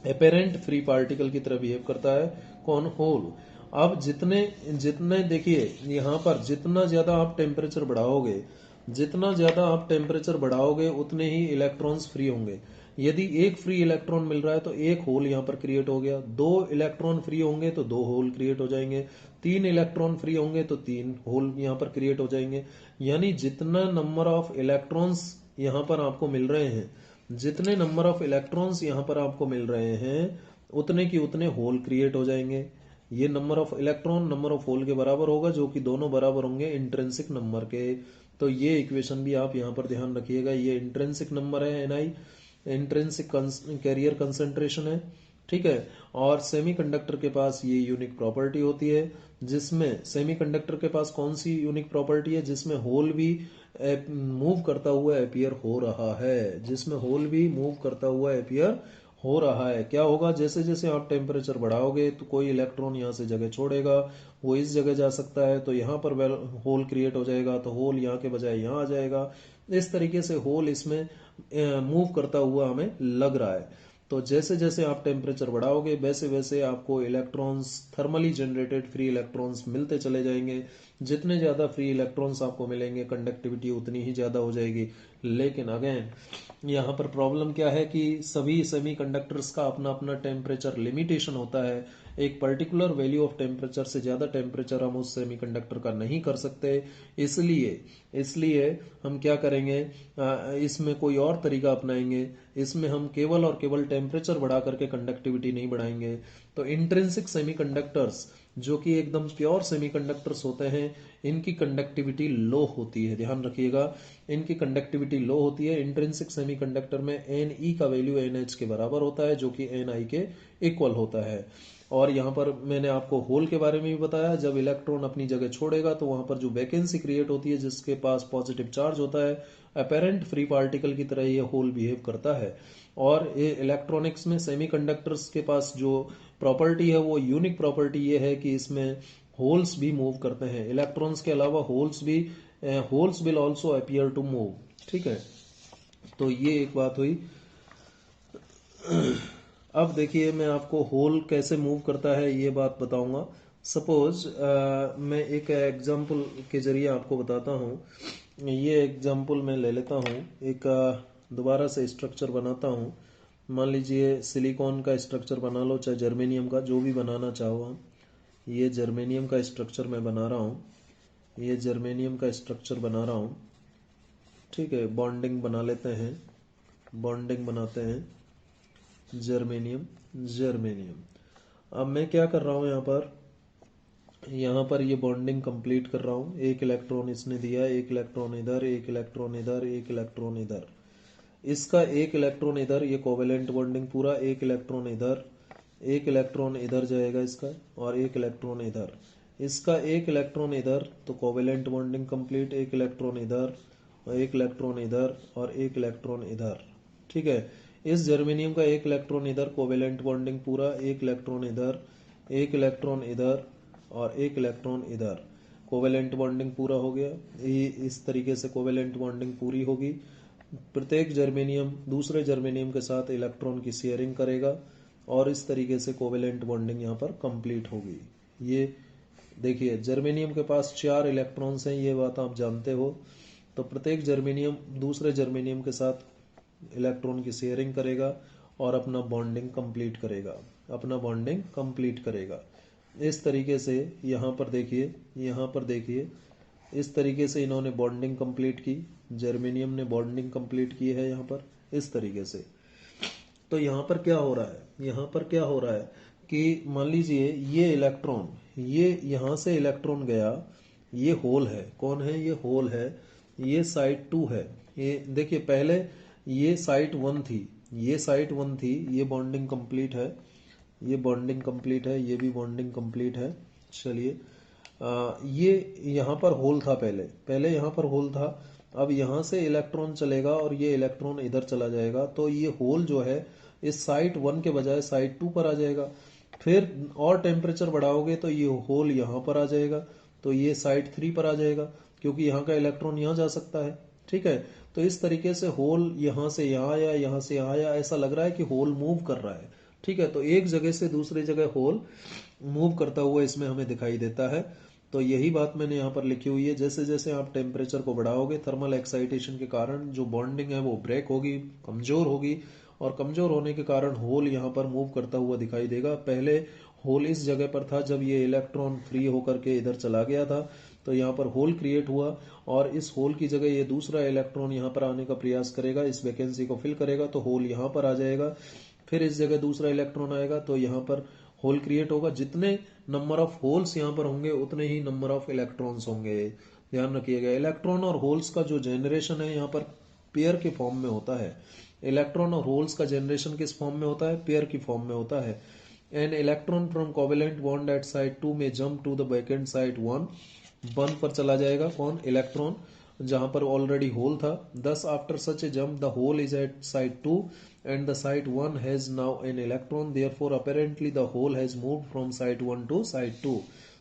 अपेरेंट फ्री पार्टिकल की तरह बिहेव करता है, कौन, होल। अब जितने देखिए यहाँ पर जितना ज्यादा आप टेम्परेचर बढ़ाओगे उतने ही इलेक्ट्रॉन्स फ्री होंगे। यदि एक फ्री इलेक्ट्रॉन मिल रहा है तो एक होल यहाँ पर क्रिएट हो गया, 2 इलेक्ट्रॉन फ्री होंगे तो 2 होल क्रिएट हो जाएंगे, 3 इलेक्ट्रॉन फ्री होंगे तो 3 होल यहाँ पर क्रिएट हो जाएंगे। यानी जितना नंबर ऑफ इलेक्ट्रॉन्स यहाँ पर आपको मिल रहे हैं, उतने की उतने होल क्रिएट हो जाएंगे। ये number of electron number of hole के बराबर होगा, जो कि दोनों बराबर होंगे इंट्रिंसिक नंबर के। तो ये इक्वेशन भी आप यहाँ पर ध्यान रखिएगा, ये इंट्रिंसिक नंबर है Ni, इंट्रिंसिक कैरियर कंसेंट्रेशन है, ठीक है। और सेमीकंडक्टर के पास ये यूनिक प्रॉपर्टी होती है, जिसमें सेमीकंडक्टर के पास कौन सी यूनिक प्रॉपर्टी है, जिसमें होल भी मूव करता हुआ अपीयर हो रहा है। क्या होगा, जैसे जैसे आप टेम्परेचर बढ़ाओगे तो कोई इलेक्ट्रॉन यहाँ से जगह छोड़ेगा, वो इस जगह जा सकता है, तो यहाँ पर होल क्रिएट हो जाएगा, तो होल यहाँ के बजाय यहाँ आ जाएगा। इस तरीके से होल इसमें मूव करता हुआ हमें लग रहा है। तो जैसे जैसे आप टेम्परेचर बढ़ाओगे वैसे वैसे आपको electrons, thermally generated free electrons मिलते चले जाएंगे, जितने ज़्यादा फ्री इलेक्ट्रॉन्स आपको मिलेंगे कंडक्टिविटी उतनी ही ज़्यादा हो जाएगी। लेकिन अगेन यहाँ पर प्रॉब्लम क्या है कि सभी सेमीकंडक्टर्स का अपना अपना टेम्परेचर लिमिटेशन होता है। एक पर्टिकुलर वैल्यू ऑफ टेम्परेचर से ज़्यादा टेम्परेचर हम उस सेमीकंडक्टर का नहीं कर सकते। इसलिए इसलिए हम क्या करेंगे, इसमें कोई और तरीका अपनाएंगे। इसमें हम केवल और केवल टेम्परेचर बढ़ा करके कंडक्टिविटी नहीं बढ़ाएंगे। तो इंट्रिंसिक सेमीकंडक्टर्स जो कि एकदम प्योर सेमीकंडक्टर्स होते हैं, इनकी कंडक्टिविटी लो होती है। ध्यान रखिएगा, इनकी कंडक्टिविटी लो होती है। इंट्रिंसिक सेमीकंडक्टर में Ne का वैल्यू NH के बराबर होता है, जो कि Ni के इक्वल होता है। और यहाँ पर मैंने आपको होल के बारे में भी बताया, जब इलेक्ट्रॉन अपनी जगह छोड़ेगा तो वहां पर जो वैकेंसी क्रिएट होती है, जिसके पास पॉजिटिव चार्ज होता है, अपेरेंट फ्री पार्टिकल की तरह ये होल बिहेव करता है। और ये इलेक्ट्रॉनिक्स में सेमीकंडक्टर्स के पास जो प्रॉपर्टी है, वो यूनिक प्रॉपर्टी ये है कि इसमें होल्स भी मूव करते हैं। इलेक्ट्रॉन्स के अलावा holes will also appear to move. ठीक है, तो ये एक बात हुई। अब देखिए, मैं आपको होल कैसे मूव करता है ये बात बताऊंगा। सपोज मैं एक एग्जांपल के जरिए आपको बताता हूँ। ये एग्जांपल मैं ले लेता हूँ, एक दोबारा से स्ट्रक्चर बनाता हूँ। मान लीजिए सिलिकॉन का स्ट्रक्चर बना लो, चाहे जर्मेनियम का, जो भी बनाना चाहो आप। ये जर्मेनियम का स्ट्रक्चर मैं बना रहा हूँ, ये जर्मेनियम का स्ट्रक्चर बना रहा हूँ। ठीक है, बॉन्डिंग बना लेते हैं, बॉन्डिंग बनाते हैं, जर्मेनियम जर्मेनियम। अब मैं क्या कर रहा हूँ, यहाँ पर ये बॉन्डिंग कंप्लीट कर रहा हूँ। एक इलेक्ट्रॉन इसने दिया, एक इलेक्ट्रॉन इधर, एक इलेक्ट्रॉन इधर, एक इलेक्ट्रॉन इधर, इसका एक इलेक्ट्रॉन इधर, ये कोवेलेंट बॉन्डिंग पूरा। एक इलेक्ट्रॉन इधर, एक इलेक्ट्रॉन इधर जाएगा इसका, और एक इलेक्ट्रॉन इधर, इसका एक इलेक्ट्रॉन इधर, तो कोवेलेंट बॉन्डिंग कंप्लीट। एक इलेक्ट्रॉन इधर, और एक इलेक्ट्रॉन इधर, और एक इलेक्ट्रॉन इधर। ठीक है, इस जर्मेनियम का एक इलेक्ट्रॉन इधर, कोवेलेंट बॉन्डिंग पूरा। एक इलेक्ट्रॉन इधर, एक इलेक्ट्रॉन इधर, और एक इलेक्ट्रॉन इधर, कोवेलेंट बॉन्डिंग पूरा हो गया। ये इस तरीके से कोवेलेंट बॉन्डिंग पूरी होगी। प्रत्येक जर्मेनियम दूसरे जर्मेनियम के साथ इलेक्ट्रॉन की शेयरिंग करेगा, और इस तरीके से कोवेलेंट बॉन्डिंग यहाँ पर कंप्लीट होगी। ये देखिए, जर्मेनियम के पास 4 इलेक्ट्रॉन्स हैं, ये बात आप जानते हो। तो प्रत्येक जर्मेनियम दूसरे जर्मेनियम के साथ इलेक्ट्रॉन की शेयरिंग करेगा और अपना बॉन्डिंग कंप्लीट करेगा, अपना बॉन्डिंग कंप्लीट करेगा। इस तरीके से यहाँ पर देखिए, यहाँ पर देखिए, इस तरीके से इन्होंने बॉन्डिंग कंप्लीट की, जर्मेनियम ने बॉन्डिंग कंप्लीट की है यहाँ पर इस तरीके से। तो यहाँ पर क्या हो रहा है, यहाँ पर क्या हो रहा है कि मान लीजिए ये इलेक्ट्रॉन, ये यहाँ से इलेक्ट्रॉन गया, ये होल है। कौन है? ये होल है। ये साइड 2 है। ये देखिए, पहले ये साइड 1 थी, ये साइड 1 थी, ये बॉन्डिंग कंप्लीट है, ये बॉन्डिंग कंप्लीट है, ये भी बॉन्डिंग कंप्लीट है। चलिए, ये यहाँ पर होल था, पहले यहाँ पर होल था। अब यहाँ से इलेक्ट्रॉन चलेगा और ये इलेक्ट्रॉन इधर चला जाएगा, तो ये होल जो है इस साइड 1 के बजाय साइड 2 पर आ जाएगा। फिर और टेम्परेचर बढ़ाओगे तो ये होल यहाँ पर आ जाएगा, तो ये साइड 3 पर आ जाएगा, क्योंकि यहाँ का इलेक्ट्रॉन यहाँ जा सकता है। ठीक है, तो इस तरीके से होल यहाँ से यहाँ आया, यहाँ से यहाँ आया, ऐसा लग रहा है कि होल मूव कर रहा है। ठीक है, तो एक जगह से दूसरी जगह होल मूव करता हुआ इसमें हमें दिखाई देता है। तो यही बात मैंने यहाँ पर लिखी हुई है। जैसे जैसे आप टेम्परेचर को बढ़ाओगे, थर्मल एक्साइटेशन के कारण जो बॉन्डिंग है वो ब्रेक होगी, कमजोर होगी, और कमजोर होने के कारण होल यहाँ पर मूव करता हुआ दिखाई देगा। पहले होल इस जगह पर था, जब ये इलेक्ट्रॉन फ्री होकर के इधर चला गया था तो यहाँ पर होल क्रिएट हुआ, और इस होल की जगह ये दूसरा इलेक्ट्रॉन यहाँ पर आने का प्रयास करेगा, इस वैकेंसी को फिल करेगा, तो होल यहाँ पर आ जाएगा। फिर इस जगह दूसरा इलेक्ट्रॉन आएगा तो यहाँ पर होल क्रिएट होगा। जितने नंबर ऑफ होल्स यहाँ पर होंगे उतने ही नंबर ऑफ इलेक्ट्रॉन्स होंगे। ध्यान रखिएगा, इलेक्ट्रॉन और होल्स का जो जनरेशन है यहाँ पर पेयर के फॉर्म में होता है। इलेक्ट्रॉन और होल्स का जनरेशन किस फॉर्म में होता है? पेयर की फॉर्म में होता है। An electron from covalent bond at side 2 में jump to the vacant side 1 पर चला जाएगा। कौन? इलेक्ट्रॉन, जहां पर ऑलरेडी होल था। Thus after such a jump the hole is at side 2 and the side 1 has now an electron, therefore apparently the hole has moved from side 1 to side 2।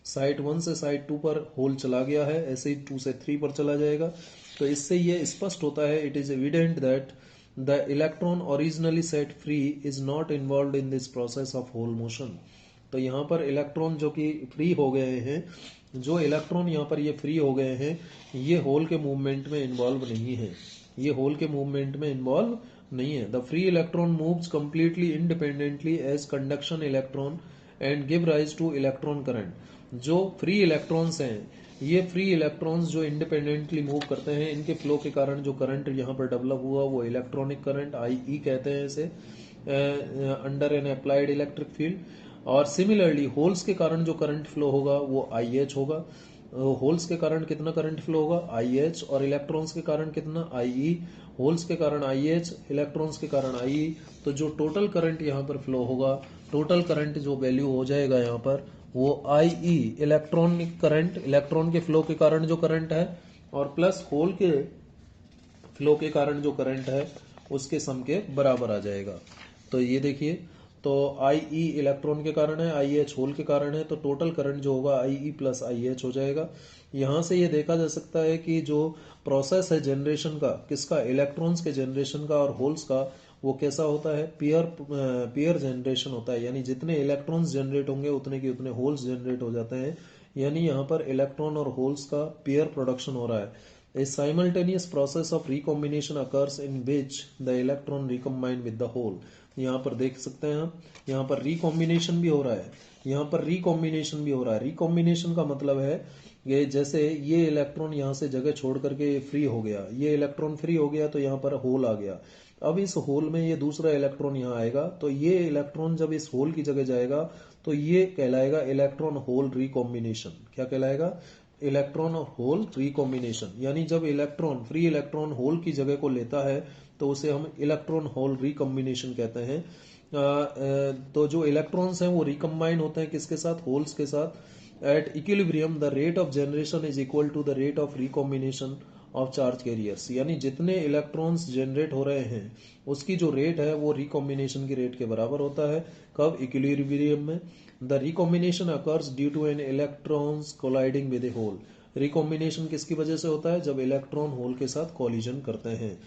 Side 1 से side 2 पर whole चला गया है, ऐसे ही 2 से 3 पर चला जाएगा। तो इससे ये स्पष्ट होता है, it is evident that the electron originally set free is not involve in this process of hole motion. तो यहाँ पर इलेक्ट्रॉन जो कि फ्री हो गए हैं, जो इलेक्ट्रॉन यहाँ पर ये फ्री हो गए हैं, ये होल के मूवमेंट में इन्वॉल्व नहीं है, ये होल के मूवमेंट में इन्वॉल्व नहीं है। The free electron moves completely independently as conduction electron and give rise to electron current. जो फ्री इलेक्ट्रॉन्स हैं, ये फ्री इलेक्ट्रॉन्स जो इंडिपेंडेंटली मूव करते हैं, इनके फ्लो के कारण जो करंट यहाँ पर डेवलप हुआ वो इलेक्ट्रॉनिक करंट IE कहते हैं इसे, under N applied electric field. और सिमिलरली होल्स के कारण जो करंट फ्लो होगा वो IH होगा। होल्स के कारण कितना करंट फ्लो होगा IH, और इलेक्ट्रॉन्स के कारण कितना IE। होल्स के कारण IH, इलेक्ट्रॉन्स के कारण IE। तो जो टोटल करंट यहाँ पर फ्लो होगा, टोटल करंट जो वैल्यू हो जाएगा यहाँ पर वो IE, इलेक्ट्रॉनिक करंट, इलेक्ट्रॉन के फ्लो के कारण जो करंट है, और प्लस होल के फ्लो के कारण जो करंट है उसके सम के बराबर आ जाएगा। तो ये देखिए, तो IE इलेक्ट्रॉन के कारण है, IH होल के कारण है, तो टोटल करंट जो होगा IE प्लस IH हो जाएगा। यहाँ से ये देखा जा सकता है कि जो प्रोसेस है जनरेशन का, किसका, इलेक्ट्रॉन्स के जनरेशन का और होल्स का, वो कैसा होता है, पेयर जनरेशन होता है। यानी जितने इलेक्ट्रॉन्स जनरेट होंगे उतने के उतने होल्स जनरेट हो जाते हैं। यानी यहाँ पर इलेक्ट्रॉन और होल्स का पेयर प्रोडक्शन हो रहा है। A simultaneous process of recombination occurs in which the electron recombine with the hole। यहाँ पर देख सकते हैं हम, यहाँ पर रिकॉम्बिनेशन भी हो रहा है, यहाँ पर रिकॉम्बिनेशन भी हो रहा है। रिकॉम्बिनेशन का मतलब है ये, जैसे ये इलेक्ट्रॉन यहाँ से जगह छोड़ करके ये फ्री हो गया, ये इलेक्ट्रॉन फ्री हो गया तो यहाँ पर होल आ गया। अब इस होल में ये दूसरा इलेक्ट्रॉन यहाँ आएगा, तो ये इलेक्ट्रॉन जब इस होल की जगह जाएगा तो ये कहलाएगा इलेक्ट्रॉन होल रिकॉम्बिनेशन। क्या कहलाएगा, इलेक्ट्रॉन और होल रिकॉम्बिनेशन। यानी जब इलेक्ट्रॉन, फ्री इलेक्ट्रॉन होल की जगह को लेता है तो उसे हम इलेक्ट्रॉन होल रिकॉम्बिनेशन कहते हैं। तो जो इलेक्ट्रॉन्स हैं वो रिकम्बाइन होते हैं किसके साथ, होल्स के साथ। At equilibrium the rate of generation is equal to the rate of recombination of charge carriers. यानी जितने इलेक्ट्रॉन्स जनरेट हो रहे हैं उसकी जो रेट है वो रिकॉम्बिनेशन की रेट के बराबर होता है। कब, इक्विलिब्रियम में। The recombination occurs due to an electrons colliding with a hole. Recombination किसकी वजह से होता है, जब इलेक्ट्रॉन होल के साथ कॉलिजन करते हैं।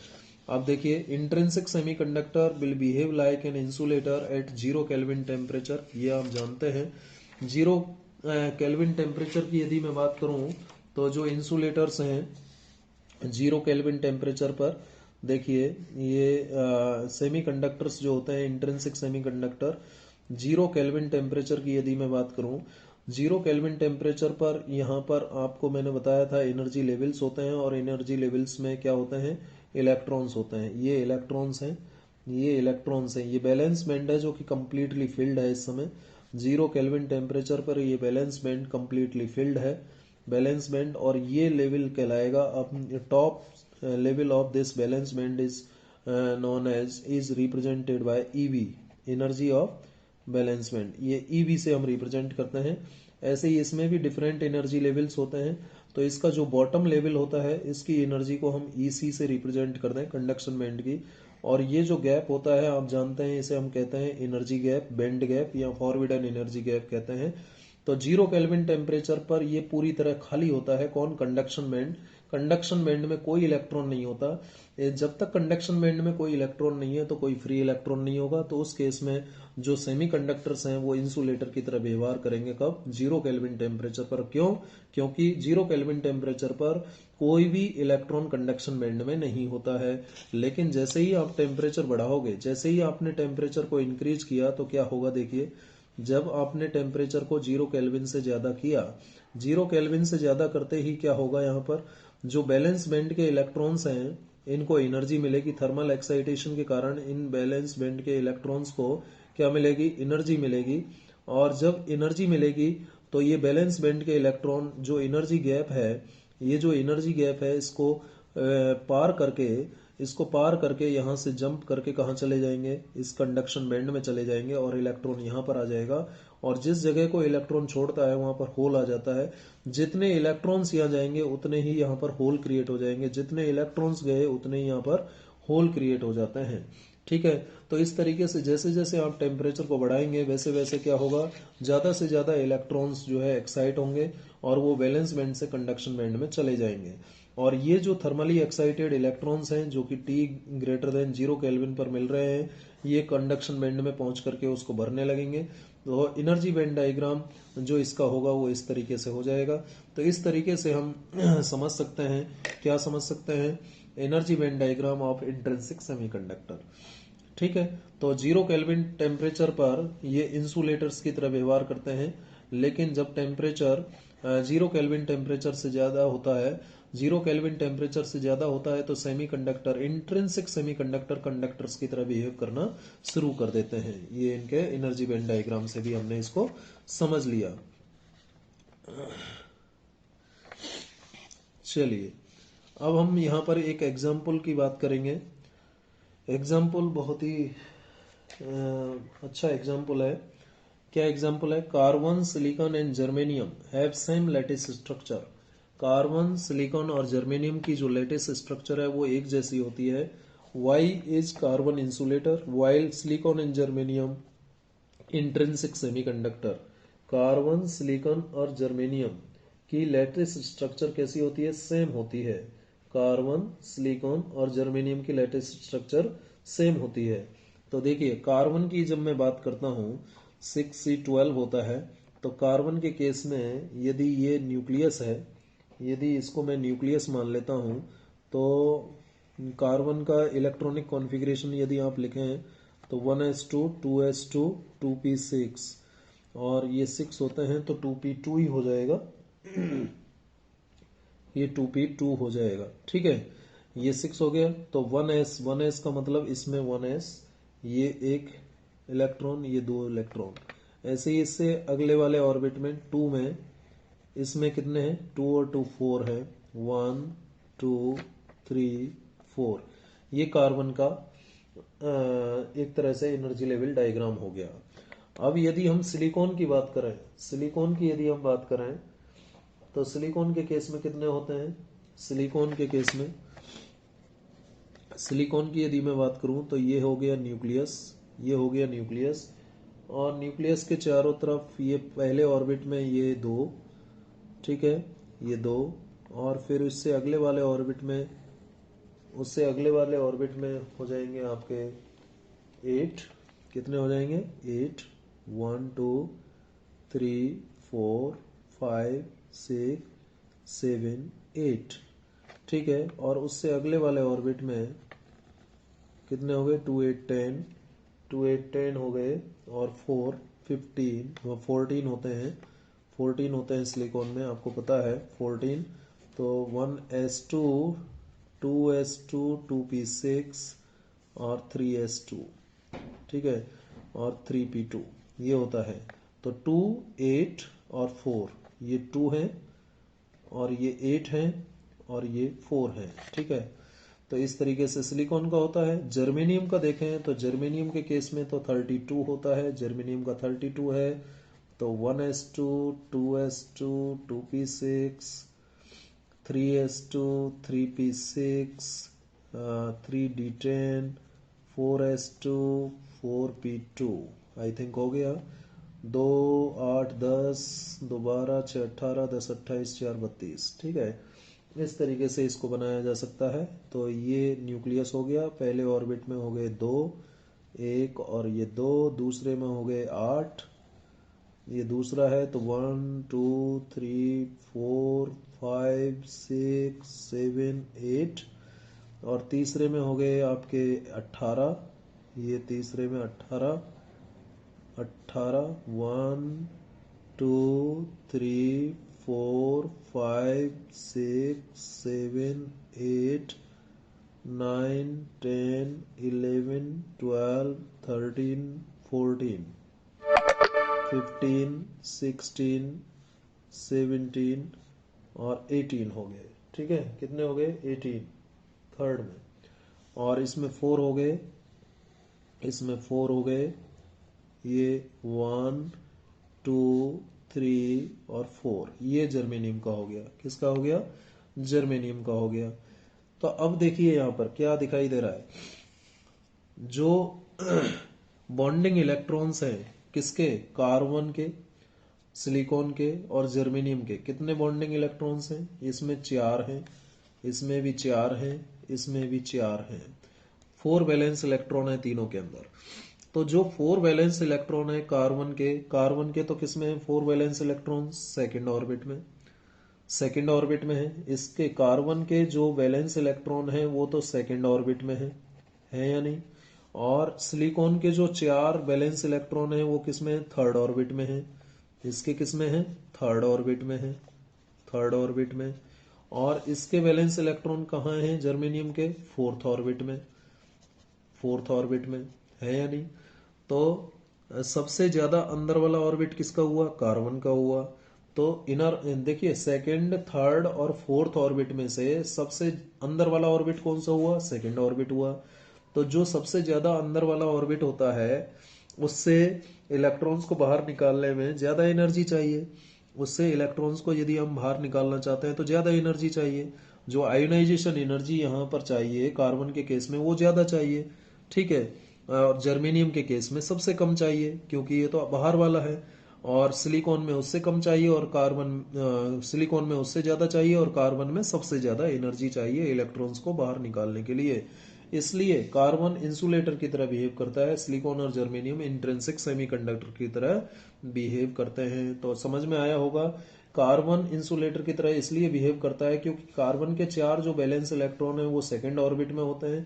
अब देखिए, intrinsic semiconductor will behave like an insulator at 0 kelvin temperature. ये आप जानते हैं। 0 केल्विन टेम्परेचर की यदि मैं बात करूं तो जो इंसुलेटर्स हैं 0 केल्विन टेम्परेचर पर, देखिए ये सेमीकंडक्टर्स जो होते हैं, इंट्रिंसिक सेमीकंडक्टर, 0 केल्विन टेम्परेचर की यदि मैं बात करूं, 0 केल्विन टेम्परेचर पर यहाँ पर आपको मैंने बताया था एनर्जी लेवल्स होते हैं, और एनर्जी लेवल्स में क्या होते हैं, इलेक्ट्रॉन्स होते हैं। ये इलेक्ट्रॉन्स हैं, ये इलेक्ट्रॉन्स हैं। ये बैलेंस बैंड है जो कि कंप्लीटली फिल्ड है इस समय। 0 केल्विन टेम्परेचर पर ये बैलेंस बैंड कंप्लीटली फिल्ड है, बैलेंस बैंड। और ये लेवल कहलाएगा, अब top level of this valence band is known as, is represented by EV, energy of valence band. ये EV से हम रिप्रेजेंट करते हैं। ऐसे ही इसमें भी डिफरेंट एनर्जी लेवल्स होते हैं। तो इसका जो बॉटम लेवल होता है, इसकी एनर्जी को हम EC से रिप्रेजेंट करते हैं, कंडक्शन बैंड की। और ये जो गैप होता है आप जानते हैं, इसे हम कहते हैं एनर्जी गैप, बैंड गैप, या फॉरवर्ड एनर्जी गैप कहते हैं। तो 0 केल्विन टेम्परेचर पर ये पूरी तरह खाली होता है। कौन, कंडक्शन बैंड। कंडक्शन बैंड में कोई इलेक्ट्रॉन नहीं होता। जब तक कंडक्शन बैंड में कोई इलेक्ट्रॉन नहीं है तो कोई फ्री इलेक्ट्रॉन नहीं होगा। तो उस केस में जो सेमीकंडक्टर्स हैं वो इंसुलेटर की तरह व्यवहार करेंगे। कब, 0 केल्विन टेम्परेचर पर। क्यों, क्योंकि 0 केल्विन टेम्परेचर पर कोई भी इलेक्ट्रॉन कंडक्शन बैंड में नहीं होता है। लेकिन जैसे ही आप टेम्परेचर बढ़ाओगे, जैसे ही आपने टेम्परेचर को इंक्रीज किया तो क्या होगा, देखिए, जब आपने टेम्परेचर को 0 केल्विन से ज्यादा किया, 0 केल्विन से ज्यादा करते ही क्या होगा, यहाँ पर जो बैलेंस बैंड के इलेक्ट्रॉन्स हैं इनको एनर्जी मिलेगी। थर्मल एक्साइटेशन के कारण इन बैलेंस बैंड के इलेक्ट्रॉन्स को क्या मिलेगी, एनर्जी मिलेगी। और जब एनर्जी मिलेगी तो ये बैलेंस बैंड के इलेक्ट्रॉन, जो एनर्जी गैप है, ये जो एनर्जी गैप है इसको पार करके यहाँ से जंप करके कहाँ चले जाएंगे, इस कंडक्शन बैंड में चले जाएंगे, और इलेक्ट्रॉन यहाँ पर आ जाएगा। और जिस जगह को इलेक्ट्रॉन छोड़ता है वहां पर होल आ जाता है। जितने इलेक्ट्रॉन्स यहाँ जाएंगे उतने ही यहाँ पर होल क्रिएट हो जाएंगे, जितने इलेक्ट्रॉन्स गए उतने ही यहाँ पर होल क्रिएट हो जाते हैं। ठीक है। तो इस तरीके से जैसे जैसे आप टेम्परेचर को बढ़ाएंगे वैसे वैसे क्या होगा, ज्यादा से ज्यादा इलेक्ट्रॉन्स जो है एक्साइट होंगे और वो वैलेंस बैंड से कंडक्शन बैंड में चले जाएंगे। और ये जो थर्मली एक्साइटेड इलेक्ट्रॉन्स हैं जो कि T ग्रेटर देन 0 केल्विन पर मिल रहे हैं, ये कंडक्शन बैंड में पहुंच करके उसको भरने लगेंगे। तो एनर्जी बैंड डायग्राम जो इसका होगा वो इस तरीके से हो जाएगा। तो इस तरीके से हम समझ सकते हैं, क्या समझ सकते हैं, energy band diagram of intrinsic semiconductor. ठीक है, तो 0 केल्विन टेम्परेचर पर ये इंसुलेटर्स की तरह व्यवहार करते हैं, लेकिन जब टेम्परेचर 0 केल्विन टेम्परेचर से ज्यादा होता है, 0 केल्विन टेम्परेचर से ज्यादा होता है तो सेमीकंडक्टर, इंट्रिंसिक सेमीकंडक्टर कंडक्टर्स की तरह बिहेव करना शुरू कर देते हैं। ये इनके एनर्जी बैंड डायग्राम से भी हमने इसको समझ लिया। चलिए, अब हम यहाँ पर एक एग्जाम्पल की बात करेंगे। एग्जाम्पल बहुत ही अच्छा एग्जाम्पल है। क्या एग्जाम्पल है? Carbon, silicon and germanium have same lattice structure. Carbon, silicon और जर्मेनियम की जो लैटिस स्ट्रक्चर है वो एक जैसी होती है। Why is carbon insulator while silicon and germanium intrinsic semiconductor. Carbon, silicon और जर्मेनियम की लैटिस स्ट्रक्चर कैसी होती है? सेम होती है। कार्बन, सिलिकॉन और जर्मेनियम की लैटिस स्ट्रक्चर सेम होती है। तो देखिए, कार्बन की जब मैं बात करता हूं 6C12 होता है। तो कार्बन के केस में यदि ये न्यूक्लियस है, यदि इसको मैं न्यूक्लियस मान लेता हूं, तो कार्बन का इलेक्ट्रॉनिक कॉन्फ़िगरेशन यदि आप लिखें तो 1s2 2s2 2p6, और ये 6 होते हैं तो 2p2 ही हो जाएगा। ये 2p2 हो जाएगा। ठीक है, ये 6 हो गया तो 1s का मतलब इसमें 1s, ये एक इलेक्ट्रॉन, ये 2 इलेक्ट्रॉन। ऐसे ही इससे अगले वाले ऑर्बिट में 2 में, इसमें कितने हैं? 2 और 2 4 है। 1 2 3 4। ये कार्बन का एक तरह से एनर्जी लेवल डायग्राम हो गया। अब यदि हम सिलिकॉन की बात करें, सिलिकॉन की यदि हम बात करें तो सिलिकॉन के केस में कितने होते हैं? सिलिकॉन के केस में, सिलिकॉन की यदि मैं बात करूं तो ये हो गया न्यूक्लियस, ये हो गया न्यूक्लियस, और न्यूक्लियस के चारों तरफ ये पहले ऑर्बिट में ये 2, ठीक है, ये 2, और फिर उससे अगले वाले ऑर्बिट में, उससे अगले वाले ऑर्बिट में हो जाएंगे आपके 8। कितने हो जाएंगे? 8, 1 2 3 4 5 6 7 8। ठीक है, और उससे अगले वाले ऑर्बिट में कितने हो गए? 2 8 10, 2 8 10 हो गए, और 4 15, 14 होते हैं, 14 होते हैं सिलिकॉन में, आपको पता है 14। तो 1s2 2s2 2p6 और 3s2, ठीक है, और 3p2 ये होता है। तो 2 8 और 4, ये 2 है और ये 8 है और ये 4 है। ठीक है, तो इस तरीके से सिलिकॉन का होता है। जर्मेनियम का देखें तो जर्मेनियम के केस में तो 32 होता है, जर्मेनियम का 32 है। तो 1s2 2s2 2p6 3s2 3p6 3d10 4s2 4p2, I think हो गया। 2 8 10 2 12 6 18 10 28 4 32। ठीक है, इस तरीके से इसको बनाया जा सकता है। तो ये न्यूक्लियस हो गया, पहले ऑर्बिट में हो गए 2, 1 और ये 2, दूसरे में हो गए 8, ये दूसरा है। तो 1 2 3 4 5 6 7 8, और तीसरे में हो गए आपके 18, ये तीसरे में 18 1 2 3 4 5 6 7 8 9 10 11 12 13 14 15 16 17 और 18 हो गए। ठीक है, कितने हो गए? 18 थर्ड में, और इसमें 4 हो गए, इसमें 4 हो गए, ये 1 2 3 और 4, ये जर्मेनियम का हो गया। किसका हो गया? जर्मेनियम का हो गया। तो अब देखिए यहां पर क्या दिखाई दे रहा है, जो बॉन्डिंग इलेक्ट्रॉन्स हैं किसके? कार्बन के, सिलिकॉन के और जर्मेनियम के। कितने बॉन्डिंग इलेक्ट्रॉन्स हैं? इसमें 4 हैं, इसमें भी 4 हैं, इसमें भी 4 हैं। 4 वैलेंस इलेक्ट्रॉन है तीनों के अंदर। तो जो 4 वैलेंस इलेक्ट्रॉन है कार्बन के तो किसमें है 4 वैलेंस इलेक्ट्रॉन? सेकंड ऑर्बिट में, सेकंड ऑर्बिट में है। इसके कार्बन के जो वैलेंस इलेक्ट्रॉन है वो तो सेकंड ऑर्बिट में है या नहीं? और सिलिकॉन के जो 4 वैलेंस इलेक्ट्रॉन है वो किसमें है? थर्ड ऑर्बिट में है। इसके किसमें है? थर्ड ऑर्बिट में है, थर्ड ऑर्बिट में। और इसके वैलेंस इलेक्ट्रॉन कहाँ हैं जर्मेनियम के? फोर्थ ऑर्बिट में, फोर्थ ऑर्बिट में, है या नहीं? तो सबसे ज्यादा अंदर वाला ऑर्बिट किसका हुआ? कार्बन का हुआ। तो इनर देखिए सेकंड, थर्ड और फोर्थ ऑर्बिट में से सबसे अंदर वाला ऑर्बिट कौन सा हुआ? सेकंड ऑर्बिट हुआ। तो जो सबसे ज्यादा अंदर वाला ऑर्बिट होता है उससे इलेक्ट्रॉन्स को बाहर निकालने में ज्यादा एनर्जी चाहिए। उससे इलेक्ट्रॉन्स को यदि हम बाहर निकालना चाहते हैं तो ज्यादा एनर्जी चाहिए। जो आयोनाइजेशन एनर्जी यहाँ पर चाहिए कार्बन के केस में वो ज्यादा चाहिए, ठीक है। और जर्मेनियम के केस में सबसे कम चाहिए क्योंकि ये तो बाहर वाला है। और सिलिकॉन में उससे कम चाहिए और सिलिकॉन में उससे ज्यादा चाहिए और कार्बन में सबसे ज्यादा एनर्जी चाहिए इलेक्ट्रॉन्स को बाहर निकालने के लिए। इसलिए कार्बन इंसुलेटर की तरह बिहेव करता है, सिलिकॉन और जर्मेनियम इंट्रिंसिक सेमीकंडक्टर की तरह बिहेव करते हैं। तो समझ में आया होगा। कार्बन इंसुलेटर की तरह इसलिए बिहेव करता है क्योंकि कार्बन के 4 जो वैलेंस इलेक्ट्रॉन है वो सेकंड ऑर्बिट में होते हैं,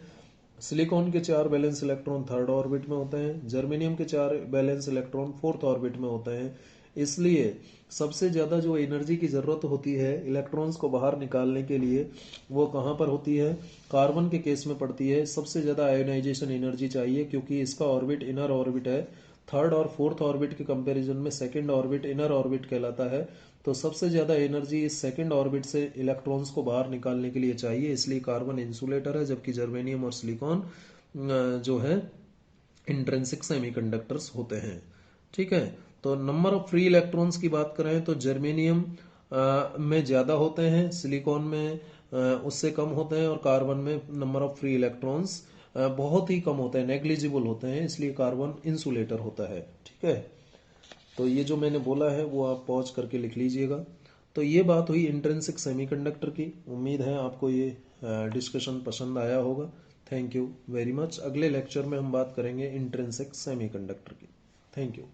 सिलिकॉन के 4 वैलेंस इलेक्ट्रॉन थर्ड ऑर्बिट में होते हैं, जर्मेनियम के 4 वैलेंस इलेक्ट्रॉन फोर्थ ऑर्बिट में होते हैं। इसलिए सबसे ज्यादा जो एनर्जी की जरूरत होती है इलेक्ट्रॉन्स को बाहर निकालने के लिए वो कहां पर होती है? कार्बन के केस में पड़ती है। सबसे ज्यादा आयोनाइजेशन एनर्जी चाहिए क्योंकि इसका ऑर्बिट इनर ऑर्बिट है। थर्ड और फोर्थ ऑर्बिट के कंपैरिजन में सेकंड ऑर्बिट इनर ऑर्बिट कहलाता है। तो सबसे ज्यादा एनर्जी इस सेकंड ऑर्बिट से इलेक्ट्रॉन्स को बाहर निकालने के लिए चाहिए, इसलिए कार्बन इंसुलेटर है, जबकि जर्मेनियम और सिलिकॉन जो है इंट्रिंसिक सेमीकंडक्टर्स होते हैं, ठीक है। तो नंबर ऑफ फ्री इलेक्ट्रॉन्स की बात करें तो जर्मेनियम में ज्यादा होते हैं, सिलिकॉन में उससे कम होते हैं और कार्बन में नंबर ऑफ फ्री इलेक्ट्रॉन्स बहुत ही कम होते हैं, नेग्लिजिबल होते हैं, इसलिए कार्बन इंसुलेटर होता है, ठीक है। तो ये जो मैंने बोला है वो आप पॉज करके लिख लीजिएगा। तो ये बात हुई इंट्रिंसिक सेमीकंडक्टर की। उम्मीद है आपको ये डिस्कशन पसंद आया होगा। Thank you very much. अगले लेक्चर में हम बात करेंगे इंट्रिंसिक सेमीकंडक्टर की। Thank you.